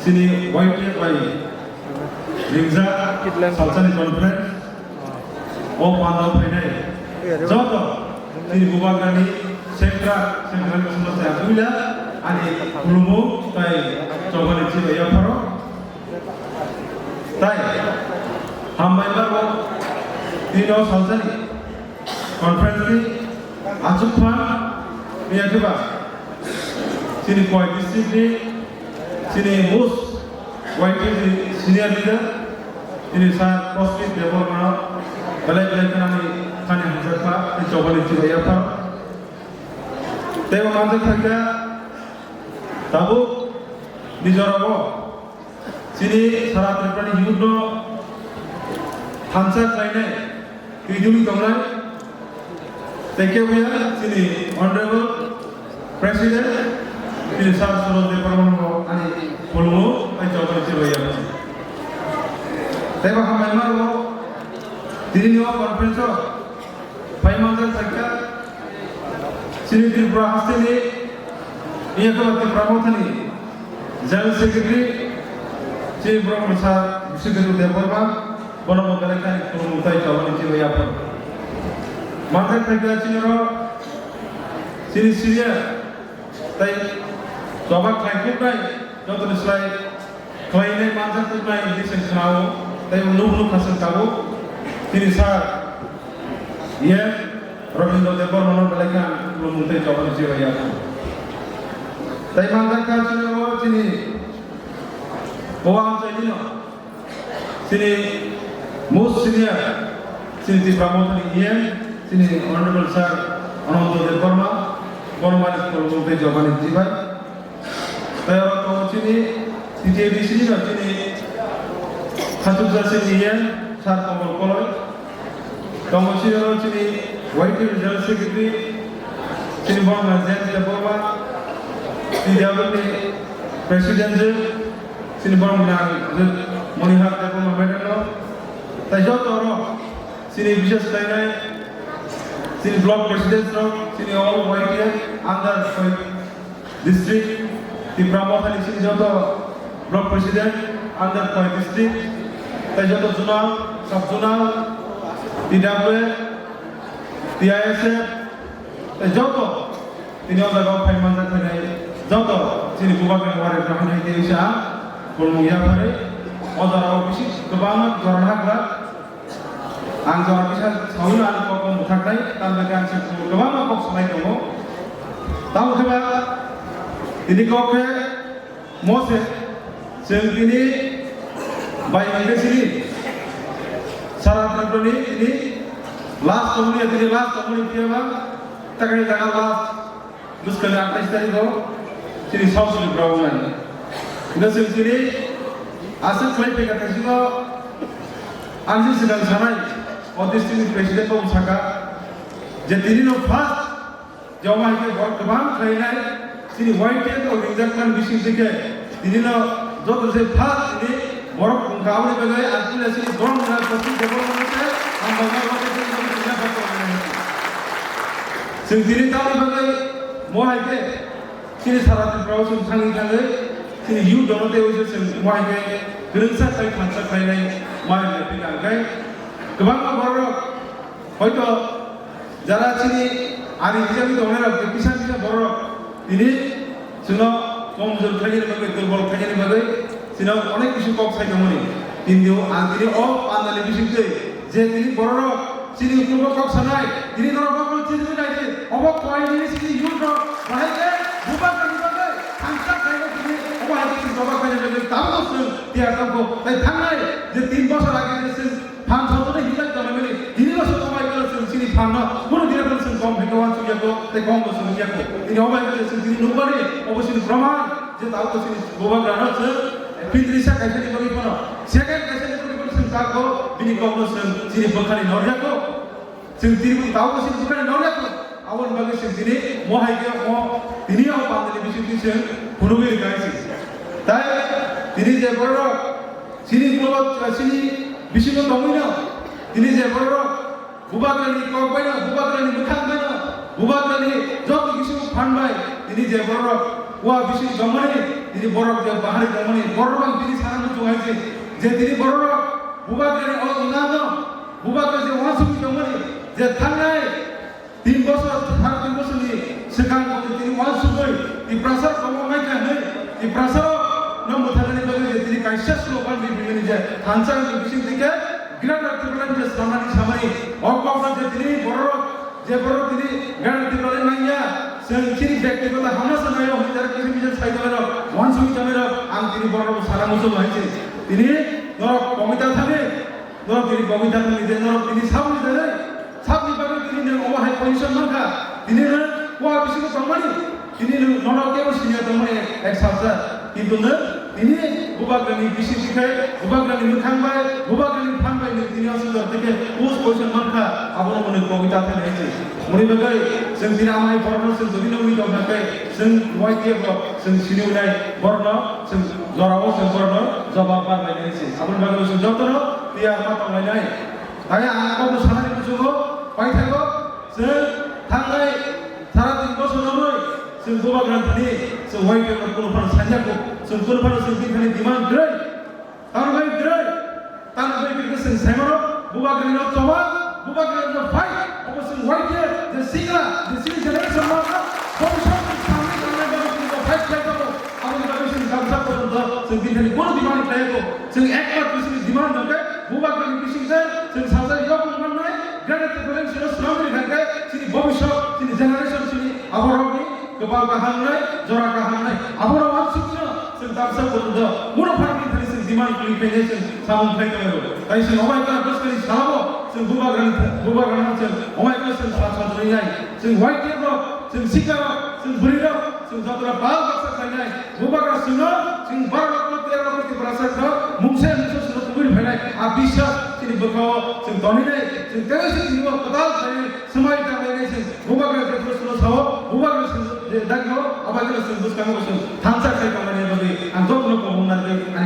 sini YTF by Ringza Salsani Conference of Panda Pene Joto sini Bubagani Sentra Semasa Abdullah ani Pulumu tai Cobani Ciba Yaparo tai Hambai Baro Dino Salsani Conference ni Acukpan Niagiba sini Koi District ni sini Mus YTF senior leader ini saat posting development balai kami kami menjaga mencoba mencoba apa tapi mantan kerja tahu di Jawa sini sarat terpani hidup Hansa lainnya kehidupan kamu tekiya sini honorable president ini saat suruh departemen ani puluh mencoba mencoba apa tapi kami malu diri niwa konferensi paymantan kerja sini Tripura hasilnya ini kebetulan promosi ini General Secretary sini promosi Secretary Departemen bono mengalihkan pemutai kawan itu apa mantan kerja sini senior tapi coba klaim pun contoh slide klaimnya mantan kerja ini sengaja tapi menunggu hasil tahu sini saat ia Robinho Debor mengalihkan pemutai kawan itu apa tapi mantan kerja sini bawang jadi sini most senior sini di promosi ini sini honorable sir Ananto Deborma Bormanis pemutai jawaban itu baik tapi orang sini di sini satu sini ini saat komol kamu sini YTF General Secretary sini bawang Nazir Deborma di Jawa Presiden sini bawang Monihat Deborma Medelo tapi jauh sini bisa sekali sini block president sini all YTF under district di Pramuka di sini jauh block president under district tapi jauh zonal sub zonal di DAPW di ISF tapi jauh ini orang kau payment terkait jauh sini bukan orang yang ada di Asia kalau ya hari orang ofisi kebanyakan orang hak Angkor bisa sahulu anak kau mutakai tambahkan sesuatu kebanyakan kau semai kamu tahu keba ini kau ke Moses sehingga baik ini sini syarat terpenuhi ini last community dia bang takai tanggal last terus kena atas tadi kau sini south di Braungan ini sini asal klaim pegang kasih anjing sedang sanai district president ko saka je dini no first jawai ke kebang trainer sini YTF ko ringzakan bising dike dini no joto se first ini borok kawai bagai artinya sini don na pasti development se am bagai bagai sini bakal sing dini tahu bagai mohai ke sini sarat browsing sangi sangi sini you dono te use sing mohai ke gerengsa kai khansa kai nai mai le pinang kai kebanyakan borok, hoito jara sini hari ini kita orang bisa borok ini sudah komjor kajian bagai terbol kajian bagai sudah अनेक किसी को side में Indio antri pandai lebih sih jadi ini borok sini untuk kok sanai ini orang bakal sini tu lagi awak kau ini sini yudro bahaya bukan kan angkat saya sini awak ini bapak kau jadi tahu tu dia tahu tapi tangai jadi 3 bosor lagi jadi fan satu ni hilang dalam ini masuk awak itu sini fan nak mana dia pun sini kaum hikawan suja tu tapi kaum tu suja tu ini awak itu sini number ni awak sini Brahman jadi tahu tu sini bapak kerana Pinterisa kaisa ni bagi mana? Siapa kaisa ni bagi mana? Sengkak ko, bini kau ko sini berkali Norya ko, sini tahu ko sini berkali Norya ko. Awan bagi sini mau hai ke mau ini awak pandai lebih sini punugi kaisa. Tapi ini je berok sini pulau sini bisi ko tahu ni. Ini je berok bubat ni kau bayar, bubat ni bukan bayar, bubat ni jauh bisi ko fan bay. Ini je berok wah bisi gambar ni. তিনি borok je bahari jamani borok তিনি সারানো চুয়াইছে যে তিনি borok বুবাকে ও ইনানো বুবাকে যে ওয়াসুকি jamani যে থানাই 3 বছর 3 বছরনি সেখান থেকে তিনি ওয়াসুকি এই প্রাসাদ কমাই কানে এই প্রাসাদ নম্বর থানানি বলে যে তিনি কাইসা স্লোগান বিবিনি যে থানসা বিশিং থেকে বিরাট রাত্রিবেলা যে সামানি সামানি অকপনা যে তিনি borok যে borok তিনি গাড়ি বলে নাইয়া Sini ব্যক্তিগত হামলা সানায়ও হইতার কিছু কিছু সাইকেলের ওয়ানসুকি জামের আং তিনি বড় সারা মুসল হয়েছে তিনি নরক কবিতা থাকে নরক তিনি কবিতা থাকে যে নরক তিনি সামনে দেয় সামনে পাবে তিনি ওহাই পজিশন মাখা তিনি ওয়া বিশিষ্ট সম্মানী তিনি নরকেও সিনিয়র সম্মানী এক সাবজা কিন্তু না তিনি বুবাগ্রানি বিশি শিখায় বুবাগ্রানি মুখাংবাই বুবাগ্রানি ফাংবাই তিনি আসলে থেকে উস পজিশন মাখা আবরমনে কবিতা থাকে মনে বাগাই जों दिना माय बरनो जों जदिनो मिदो नाथाय जों वाइटियाव जों सिनिउनाय बरनो जों जराव जों बरनो जवाब बानायनायसै आबुन बागाव जों जतनो बिया मातावलायनाय आय आंखौ सानानि बुजुगो पाइथागो जों थांनाय सारा दिन बोसोरावनो जों बुबाग्रानि जों वाइटियाव कुलफान सानजाखौ जों कुलफान जों दिखानि दिमान द्रै तारबाय द्रै तारबाय जों साइमनो बुबाग्रानि जवा बुबाग्रानि फाइट অবশ্য হোয়াইটে যে সিগলা যে সিগলা জেনারেশন মানা ভবিষ্যৎ সামনে সামনে কিন্তু ফাইট করতে আমাদের ভবিষ্যৎ কামসা পর্যন্ত जों দিনে কোন ডিমান্ড লাইগো जों একবার কিছু ডিমান্ড হবে বুবাগ্রানি বিশিংতে जों সাজা ইয়ক মাননাय গ্রেনেড বলেন সেটা শ্রমনি থাকে তিনি ভবিষ্যৎ তিনি জেনারেশন তিনি আবরনি গোপাল কাহান্নাय জরা কাহান্নাय আবর ওয়ানসুকি जों কামসা পর্যন্ত কোন ফার্মি ধরে जों ডিমান্ড করি পেয়ে जों সামন ফাইট করব তাই जों অবাইকা বসকারি সালাবো जों बुबाग्रानि जों अमायखौ जों सानसारनाय जों वाइटियाव जों सिकाव जों बुरिराव जों जात्रा बाल बाक्सा खायनाय बुबाग्रा सिनो जों 12 लाख 13 लाख प्रासादखौ मुंसे सुनो कुबिर फैनाय आ बिश्वास जोंनि बोखाव जों दनिनाय जों तेवसे दिनो कदाल खायनाय समाय दानाय जों बुबाग्रा जों सुनो साव बुबाग्रा जों दागो आबाग्रा जों बुसकांगो जों थांसा खाय खामानि बागै आं जतनो बुंनानै आं